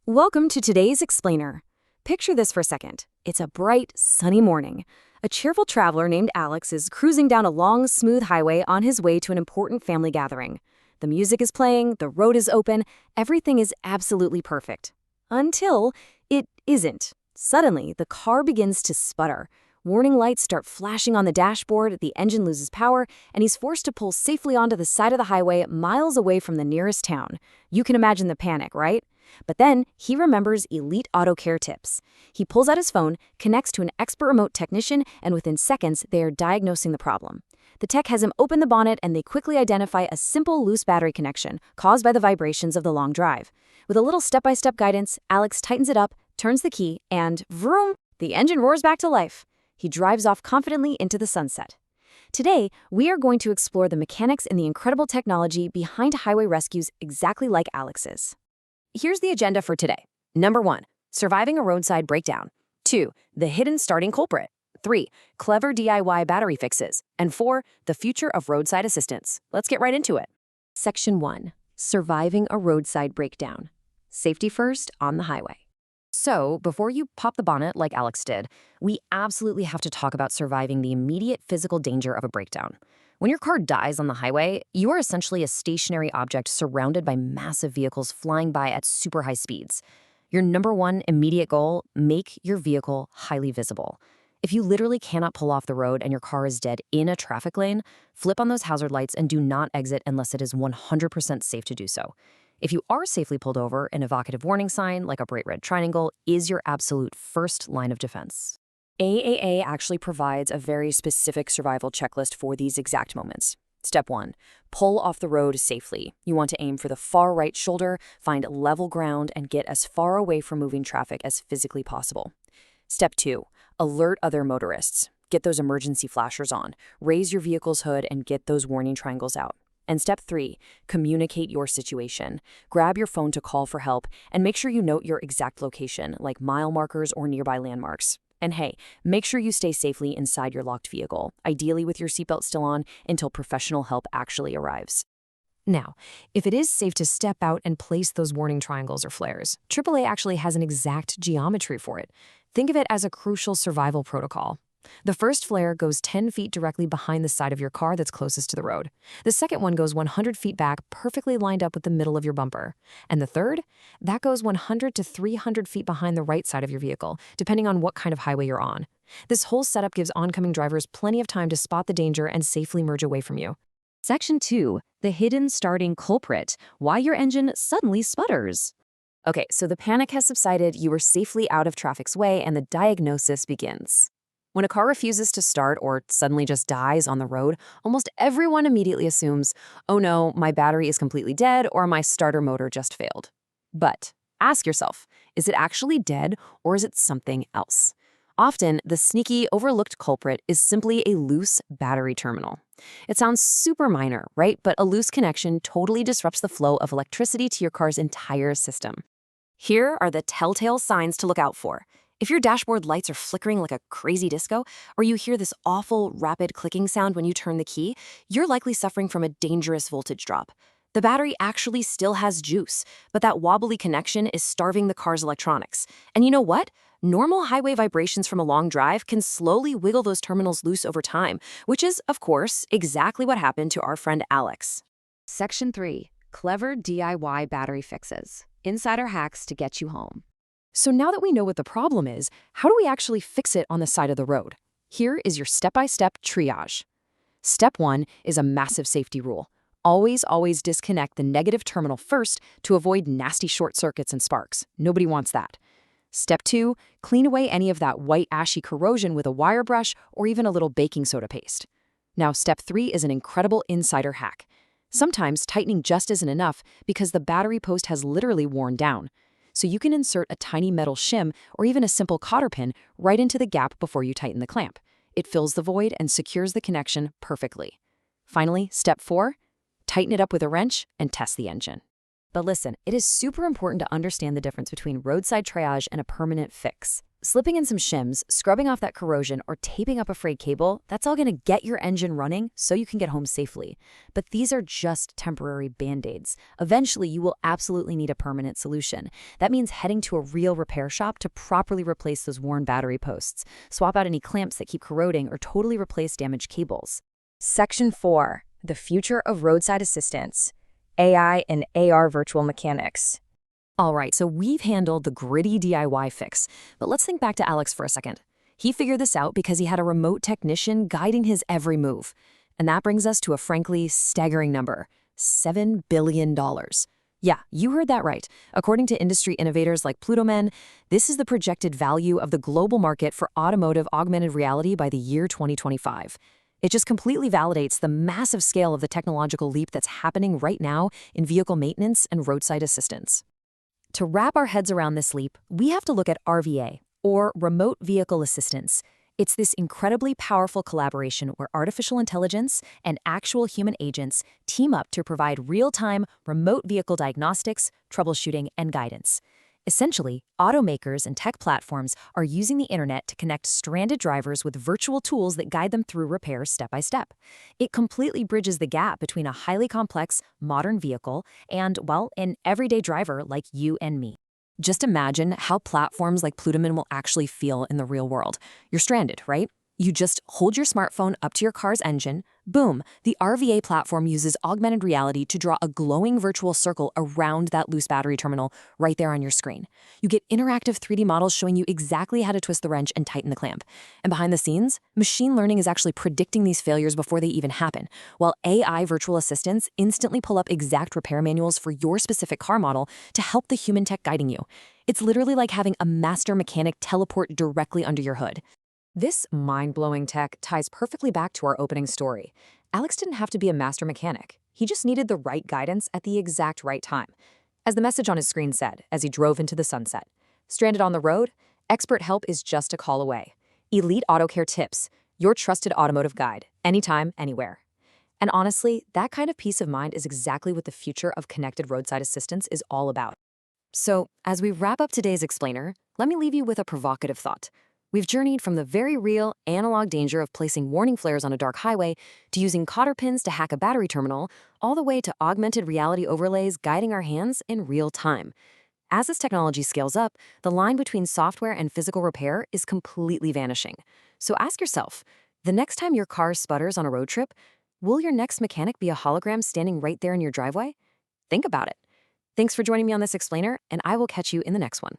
Welcome to today's explainer. Picture this for a second. It's a bright, sunny morning. A cheerful traveler named Alex is cruising down a long, smooth highway on his way to an important family gathering. The music is playing, the road is open, everything is absolutely perfect. Until it isn't. Suddenly, the car begins to sputter. Warning lights start flashing on the dashboard, the engine loses power, and he's forced to pull safely onto the side of the highway miles away from the nearest town. You can imagine the panic, right? But then he remembers Elite Auto Care Tips. He pulls out his phone, connects to an expert remote technician, and within seconds, they are diagnosing the problem. The tech has him open the bonnet, and they quickly identify a simple loose battery connection caused by the vibrations of the long drive. With a little step-by-step guidance, Alex tightens it up, turns the key, and vroom, the engine roars back to life. He drives off confidently into the sunset. Today, we are going to explore the mechanics and the incredible technology behind highway rescues exactly like Alex's. Here's the agenda for today. Number 1, surviving a roadside breakdown. 2, the hidden starting culprit. 3, clever DIY battery fixes. And 4, the future of roadside assistance. Let's get right into it. Section 1, surviving a roadside breakdown. Safety first on the highway. So, before you pop the bonnet like Alex did, we absolutely have to talk about surviving the immediate physical danger of a breakdown. When your car dies on the highway, you are essentially a stationary object surrounded by massive vehicles flying by at super high speeds. Your number one immediate goal, make your vehicle highly visible. If you literally cannot pull off the road and your car is dead in a traffic lane, flip on those hazard lights and do not exit unless it is 100% safe to do so. If you are safely pulled over, an evocative warning sign, like a bright red triangle, is your absolute first line of defense. AAA actually provides a very specific survival checklist for these exact moments. Step 1, pull off the road safely. You want to aim for the far right shoulder, find level ground, and get as far away from moving traffic as physically possible. Step 2, alert other motorists. Get those emergency flashers on, raise your vehicle's hood, and get those warning triangles out. And step 3, communicate your situation. Grab your phone to call for help, and make sure you note your exact location, like mile markers or nearby landmarks. And hey, make sure you stay safely inside your locked vehicle, ideally with your seatbelt still on, until professional help actually arrives. Now, if it is safe to step out and place those warning triangles or flares, AAA actually has an exact geometry for it. Think of it as a crucial survival protocol. The first flare goes 10 feet directly behind the side of your car that's closest to the road. The second one goes 100 feet back, perfectly lined up with the middle of your bumper. And the third? That goes 100 to 300 feet behind the right side of your vehicle, depending on what kind of highway you're on. This whole setup gives oncoming drivers plenty of time to spot the danger and safely merge away from you. Section 2, the hidden starting culprit, why your engine suddenly sputters. Okay, so the panic has subsided, you are safely out of traffic's way, and the diagnosis begins. When a car refuses to start or suddenly just dies on the road, almost everyone immediately assumes, oh no, my battery is completely dead or my starter motor just failed. But ask yourself, is it actually dead or is it something else? Often, the sneaky, overlooked culprit is simply a loose battery terminal. It sounds super minor, right? But a loose connection totally disrupts the flow of electricity to your car's entire system. Here are the telltale signs to look out for. If your dashboard lights are flickering like a crazy disco, or you hear this awful, rapid clicking sound when you turn the key, you're likely suffering from a dangerous voltage drop. The battery actually still has juice, but that wobbly connection is starving the car's electronics. And you know what? Normal highway vibrations from a long drive can slowly wiggle those terminals loose over time, which is, of course, exactly what happened to our friend Alex. Section 3, clever DIY battery fixes. Insider hacks to get you home. So now that we know what the problem is, how do we actually fix it on the side of the road? Here is your step-by-step triage. Step 1 is a massive safety rule. Always disconnect the negative terminal first to avoid nasty short circuits and sparks. Nobody wants that. Step 2, clean away any of that white ashy corrosion with a wire brush or even a little baking soda paste. Now, step 3 is an incredible insider hack. Sometimes tightening just isn't enough because the battery post has literally worn down. So you can insert a tiny metal shim or even a simple cotter pin right into the gap before you tighten the clamp. It fills the void and secures the connection perfectly. Finally, step 4, tighten it up with a wrench and test the engine. But listen, it is super important to understand the difference between roadside triage and a permanent fix. Slipping in some shims, scrubbing off that corrosion, or taping up a frayed cable, that's all gonna get your engine running so you can get home safely. But these are just temporary band-aids. Eventually, you will absolutely need a permanent solution. That means heading to a real repair shop to properly replace those worn battery posts, swap out any clamps that keep corroding, or totally replace damaged cables. Section 4. The Future of Roadside Assistance, AI and AR Virtual Mechanics. All right, so we've handled the gritty DIY fix, but let's think back to Alex for a second. He figured this out because he had a remote technician guiding his every move. And that brings us to a frankly staggering number, $7 billion. Yeah, you heard that right. According to industry innovators like Plutomen, this is the projected value of the global market for automotive augmented reality by the year 2025. It just completely validates the massive scale of the technological leap that's happening right now in vehicle maintenance and roadside assistance. To wrap our heads around this leap, we have to look at RVA, or Remote Vehicle Assistance. It's this incredibly powerful collaboration where artificial intelligence and actual human agents team up to provide real-time remote vehicle diagnostics, troubleshooting, and guidance. Essentially, automakers and tech platforms are using the internet to connect stranded drivers with virtual tools that guide them through repairs step by step. It completely bridges the gap between a highly complex, modern vehicle and, well, an everyday driver like you and me. Just imagine how platforms like Plutomen will actually feel in the real world. You're stranded, right? You just hold your smartphone up to your car's engine. Boom, the RVA platform uses augmented reality to draw a glowing virtual circle around that loose battery terminal right there on your screen. You get interactive 3D models showing you exactly how to twist the wrench and tighten the clamp. And behind the scenes, machine learning is actually predicting these failures before they even happen, while AI virtual assistants instantly pull up exact repair manuals for your specific car model to help the human tech guiding you. It's literally like having a master mechanic teleport directly under your hood. This mind-blowing tech ties perfectly back to our opening story. Alex didn't have to be a master mechanic. He just needed the right guidance at the exact right time. As the message on his screen said, as he drove into the sunset, stranded on the road, expert help is just a call away. Elite Auto Care Tips, your trusted automotive guide, anytime, anywhere. And honestly, that kind of peace of mind is exactly what the future of connected roadside assistance is all about. So, as we wrap up today's explainer, let me leave you with a provocative thought. We've journeyed from the very real, analog danger of placing warning flares on a dark highway to using cotter pins to hack a battery terminal, all the way to augmented reality overlays guiding our hands in real time. As this technology scales up, the line between software and physical repair is completely vanishing. So ask yourself, the next time your car sputters on a road trip, will your next mechanic be a hologram standing right there in your driveway? Think about it. Thanks for joining me on this explainer, and I will catch you in the next one.